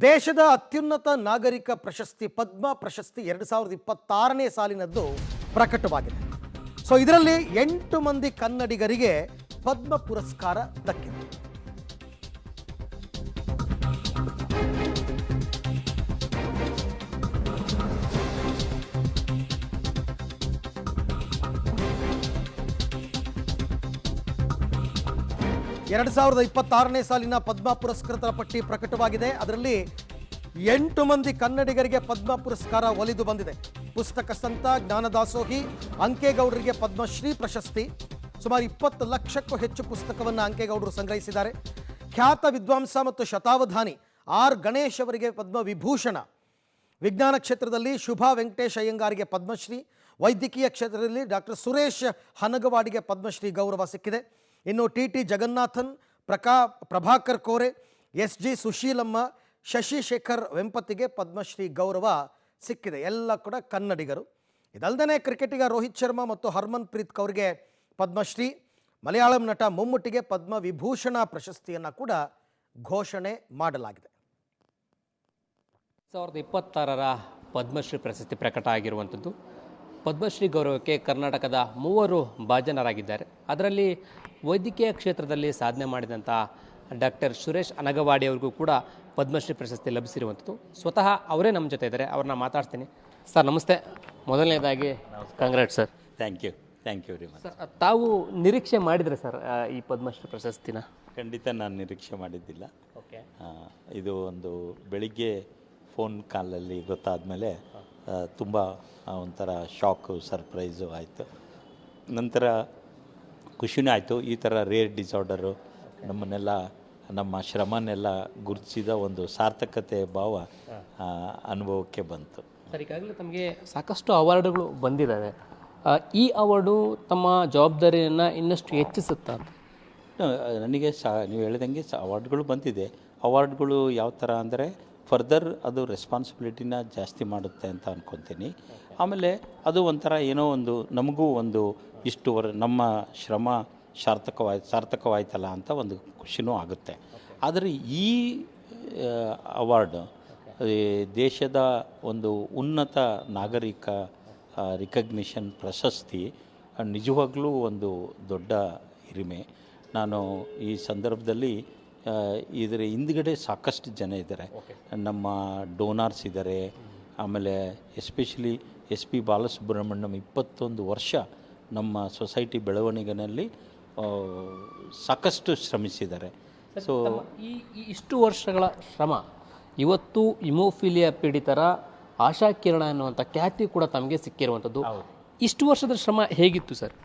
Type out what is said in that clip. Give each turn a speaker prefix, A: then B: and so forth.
A: ದೇಶದ ಅತ್ಯುನ್ನತ ನಾಗರಿಕ ಪ್ರಶಸ್ತಿ ಪದ್ಮ ಪ್ರಶಸ್ತಿ 2026ನೇ ಸಾಲಿನದ್ದು ಪ್ರಕಟವಾಗಿದೆ. ಸೊ ಇದರಲ್ಲಿ 8 ಮಂದಿ ಕನ್ನಡಿಗರಿಗೆ ಪದ್ಮ ಪುರಸ್ಕಾರ ದಕ್ಕಿದೆ. ಎರಡು 2026ನೇ ಸಾಲಿನ ಪದ್ಮ ಪುರಸ್ಕೃತರ ಪಟ್ಟಿ ಪ್ರಕಟವಾಗಿದೆ. ಅದರಲ್ಲಿ 8 ಮಂದಿ ಕನ್ನಡಿಗರಿಗೆ ಪದ್ಮ ಪುರಸ್ಕಾರ ಒಲಿದು ಬಂದಿದೆ. ಪುಸ್ತಕ ಸಂತ ಜ್ಞಾನದಾಸೋಹಿ ಅಂಕೇಗೌಡರಿಗೆ ಪದ್ಮಶ್ರೀ ಪ್ರಶಸ್ತಿ. ಸುಮಾರು 20 ಲಕ್ಷಕ್ಕೂ ಹೆಚ್ಚು ಪುಸ್ತಕವನ್ನು ಅಂಕೇಗೌಡರು ಸಂಗ್ರಹಿಸಿದ್ದಾರೆ. ಖ್ಯಾತ ವಿದ್ವಾಂಸ ಮತ್ತು ಶತಾವಧಾನಿ ಆರ್ ಗಣೇಶ್ ಅವರಿಗೆ ಪದ್ಮವಿಭೂಷಣ. ವಿಜ್ಞಾನ ಕ್ಷೇತ್ರದಲ್ಲಿ ಶುಭಾ ವೆಂಕಟೇಶ್ ಅಯ್ಯಂಗಾರಿಗೆ ಪದ್ಮಶ್ರೀ. ವೈದ್ಯಕೀಯ ಕ್ಷೇತ್ರದಲ್ಲಿ ಡಾಕ್ಟರ್ ಸುರೇಶ್ ಹನಗವಾಡಿಗೆ ಪದ್ಮಶ್ರೀ ಗೌರವ ಸಿಕ್ಕಿದೆ. ಇನ್ನು ಟಿ ಜಗನ್ನಾಥನ್, ಪ್ರಭಾಕರ್ ಕೋರೆ, ಎಸ್.ಜಿ. ಸುಶೀಲಮ್ಮ, ಶಶಿಶೇಖರ್ ವೆಂಪತಿಗೆ ಪದ್ಮಶ್ರೀ ಗೌರವ ಸಿಕ್ಕಿದೆ. ಎಲ್ಲ ಕೂಡ ಕನ್ನಡಿಗರು. ಇದಲ್ಲದೆ ಕ್ರಿಕೆಟಿಗ ರೋಹಿತ್ ಶರ್ಮಾ ಮತ್ತು ಹರ್ಮನ್ ಪ್ರೀತ್ ಕೌರ್ಗೆ ಪದ್ಮಶ್ರೀ, ಮಲಯಾಳಂ ನಟ ಮಮ್ಮುಟ್ಟಿಗೆ ಪದ್ಮವಿಭೂಷಣ ಪ್ರಶಸ್ತಿಯನ್ನು ಕೂಡ ಘೋಷಣೆ ಮಾಡಲಾಗಿದೆ.
B: 2026ರ ಪದ್ಮಶ್ರೀ ಪ್ರಶಸ್ತಿ ಪ್ರಕಟ ಆಗಿರುವಂಥದ್ದು. ಪದ್ಮಶ್ರೀ ಗೌರವಕ್ಕೆ ಕರ್ನಾಟಕದ 3 ಭಾಜನರಾಗಿದ್ದಾರೆ. ಅದರಲ್ಲಿ ವೈದ್ಯಕೀಯ ಕ್ಷೇತ್ರದಲ್ಲಿ ಸಾಧನೆ ಮಾಡಿದಂಥ ಡಾಕ್ಟರ್ ಸುರೇಶ್ ಅನಗವಾಡಿ ಅವ್ರಿಗೂ ಕೂಡ ಪದ್ಮಶ್ರೀ ಪ್ರಶಸ್ತಿ ಲಭಿಸಿರುವಂಥದ್ದು. ಸ್ವತಃ ಅವರೇ ನಮ್ಮ ಜೊತೆ ಇದ್ದಾರೆ, ಅವ್ರನ್ನ ಮಾತಾಡ್ತೀನಿ. ಸರ್ ನಮಸ್ತೆ. ಮೊದಲನೇದಾಗಿ congrats sir.
C: Thank you very much.
B: Sir ತಾವು ನಿರೀಕ್ಷೆ ಮಾಡಿದರೆ ಸರ್ ಈ ಪದ್ಮಶ್ರೀ ಪ್ರಶಸ್ತಿನ?
C: ಖಂಡಿತ ನಾನು ನಿರೀಕ್ಷೆ ಮಾಡಿದ್ದಿಲ್ಲ.
B: ಓಕೆ.
C: ಇದು ಒಂದು ಬೆಳಿಗ್ಗೆ ಫೋನ್ ಕಾಲಲ್ಲಿ ಗೊತ್ತಾದಮೇಲೆ ತುಂಬ ಒಂಥರ ಶಾಕು, ಸರ್ಪ್ರೈಸು ಆಯಿತು. ನಂತರ ಖುಷಿನೂ ಆಯಿತು. ಈ ಥರ ರೇರ್ ಡಿಸಾರ್ಡರು ನಮ್ಮನ್ನೆಲ್ಲ, ನಮ್ಮ ಶ್ರಮನೆಲ್ಲ ಗುರುತಿಸಿದ ಒಂದು ಸಾರ್ಥಕತೆ ಭಾವ ಅನುಭವಕ್ಕೆ ಬಂತು.
B: ಸರ್, ಈಗಾಗಲೇ ತಮಗೆ ಸಾಕಷ್ಟು ಅವಾರ್ಡ್ಗಳು ಬಂದಿದ್ದಾವೆ. ಈ ಅವಾರ್ಡು ತಮ್ಮ ಜವಾಬ್ದಾರಿಯನ್ನು ಇನ್ನಷ್ಟು ಹೆಚ್ಚಿಸುತ್ತಾ?
C: ನನಗೆ ನೀವು ಹೇಳಿದಂಗೆ ಅವಾರ್ಡ್ಗಳು ಬಂದಿದೆ. ಅವಾರ್ಡ್ಗಳು ಯಾವ ಥರ ಅಂದರೆ ಫರ್ದರ್ ಅದು ರೆಸ್ಪಾನ್ಸಿಬಿಲಿಟಿನ ಜಾಸ್ತಿ ಮಾಡುತ್ತೆ ಅಂತ ಅಂದ್ಕೊತೀನಿ. ಆಮೇಲೆ ಅದು ಒಂಥರ ಏನೋ ಒಂದು ನಮಗೂ ಒಂದು ನಮ್ಮ ಶ್ರಮ ಸಾರ್ಥಕವಾಯ್ತಲ್ಲ ಅಂತ ಒಂದು ಖುಷಿನೂ ಆಗುತ್ತೆ. ಆದರೆ ಈ ಅವಾರ್ಡ್ ದೇಶದ ಒಂದು ಉನ್ನತ ನಾಗರಿಕ ರಿಕಗ್ನಿಷನ್ ಪ್ರಶಸ್ತಿ ನಿಜವಾಗ್ಲೂ ಒಂದು ದೊಡ್ಡ ಹಿರಿಮೆ. ನಾನು ಈ ಸಂದರ್ಭದಲ್ಲಿ ಇದರ ಹಿಂದ್ಗಡೆ ಸಾಕಷ್ಟು ಜನ ಇದ್ದಾರೆ. ನಮ್ಮ ಡೋನಾರ್ಸ್ ಇದ್ದಾರೆ. ಆಮೇಲೆ ಎಸ್ಪೆಷಲಿ SP ಬಾಲಸುಬ್ರಹ್ಮಣ್ಯಂ 21 ವರ್ಷ ನಮ್ಮ ಸೊಸೈಟಿ ಬೆಳವಣಿಗೆಯಲ್ಲಿ ಸಾಕಷ್ಟು ಶ್ರಮಿಸಿದ್ದಾರೆ. ಸೊ
B: ಇಷ್ಟು ವರ್ಷಗಳ ಶ್ರಮ ಇವತ್ತು ಹಿಮೋಫಿಲಿಯಾ ಪೀಡಿತರ ಆಶಾಕಿರಣ ಅನ್ನುವಂಥ ಖ್ಯಾತಿ ಕೂಡ ತಮಗೆ ಸಿಕ್ಕಿರುವಂಥದ್ದು. ಇಷ್ಟು ವರ್ಷದ ಶ್ರಮ ಹೇಗಿತ್ತು ಸರ್?